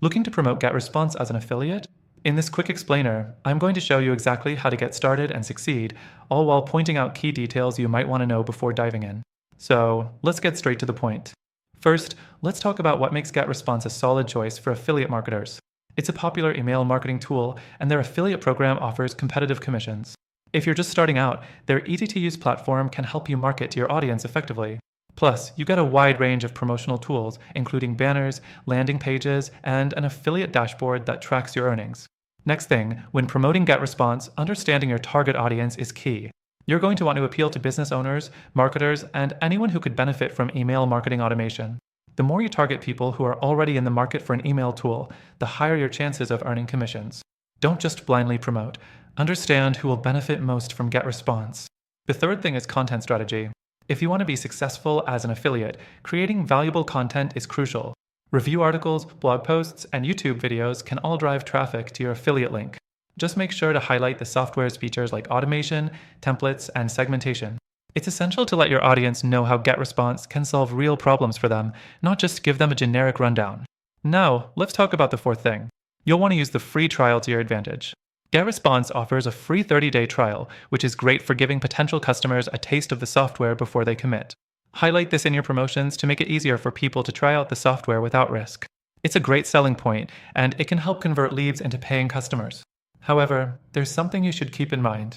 Looking to promote GetResponse as an affiliate? In this quick explainer, I'm going to show you exactly how to get started and succeed, all while pointing out key details you might want to know before diving in. So let's get straight to the point. First, let's talk about what makes GetResponse a solid choice for affiliate marketers. It's a popular email marketing tool, and their affiliate program offers competitive commissions. If you're just starting out, their easy-to-use platform can help you market to your audience effectively. Plus, you get a wide range of promotional tools, including banners, landing pages, and an affiliate dashboard that tracks your earnings. Next thing, when promoting GetResponse, understanding your target audience is key. You're going to want to appeal to business owners, marketers, and anyone who could benefit from email marketing automation. The more you target people who are already in the market for an email tool, the higher your chances of earning commissions. Don't just blindly promote. Understand who will benefit most from GetResponse. The third thing is content strategy. If you want to be successful as an affiliate, creating valuable content is crucial. Review articles, blog posts, and YouTube videos can all drive traffic to your affiliate link. Just make sure to highlight the software's features like automation, templates, and segmentation. It's essential to let your audience know how GetResponse can solve real problems for them, not just give them a generic rundown. Now, let's talk about the fourth thing. You'll want to use the free trial to your advantage. GetResponse offers a free 30-day trial, which is great for giving potential customers a taste of the software before they commit. Highlight this in your promotions to make it easier for people to try out the software without risk. It's a great selling point, and it can help convert leads into paying customers. However, there's something you should keep in mind.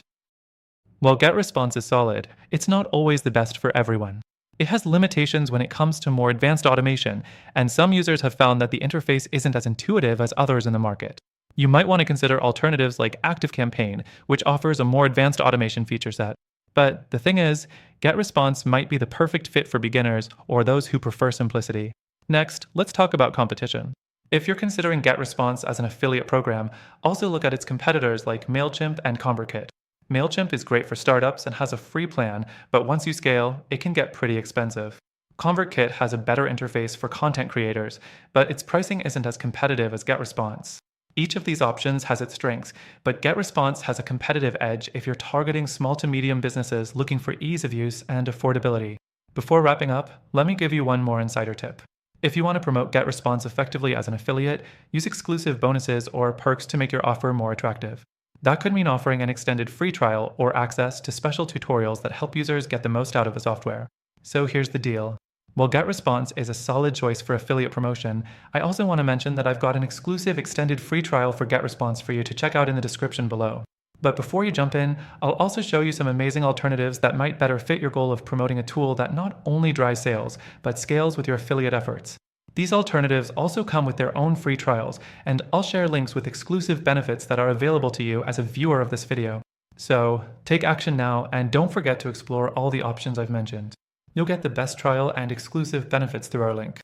While GetResponse is solid, it's not always the best for everyone. It has limitations when it comes to more advanced automation, and some users have found that the interface isn't as intuitive as others in the market. You might want to consider alternatives like ActiveCampaign, which offers a more advanced automation feature set. But the thing is, GetResponse might be the perfect fit for beginners or those who prefer simplicity. Next, let's talk about competition. If you're considering GetResponse as an affiliate program, also look at its competitors like MailChimp and ConvertKit. MailChimp is great for startups and has a free plan, but once you scale, it can get pretty expensive. ConvertKit has a better interface for content creators, but its pricing isn't as competitive as GetResponse. Each of these options has its strengths, but GetResponse has a competitive edge if you're targeting small to medium businesses looking for ease of use and affordability. Before wrapping up, let me give you one more insider tip. If you want to promote GetResponse effectively as an affiliate, use exclusive bonuses or perks to make your offer more attractive. That could mean offering an extended free trial or access to special tutorials that help users get the most out of the software. So here's the deal. While GetResponse is a solid choice for affiliate promotion, I also want to mention that I've got an exclusive extended free trial for GetResponse for you to check out in the description below. But before you jump in, I'll also show you some amazing alternatives that might better fit your goal of promoting a tool that not only drives sales, but scales with your affiliate efforts. These alternatives also come with their own free trials, and I'll share links with exclusive benefits that are available to you as a viewer of this video. So take action now, and don't forget to explore all the options I've mentioned. You'll get the best trial and exclusive benefits through our link.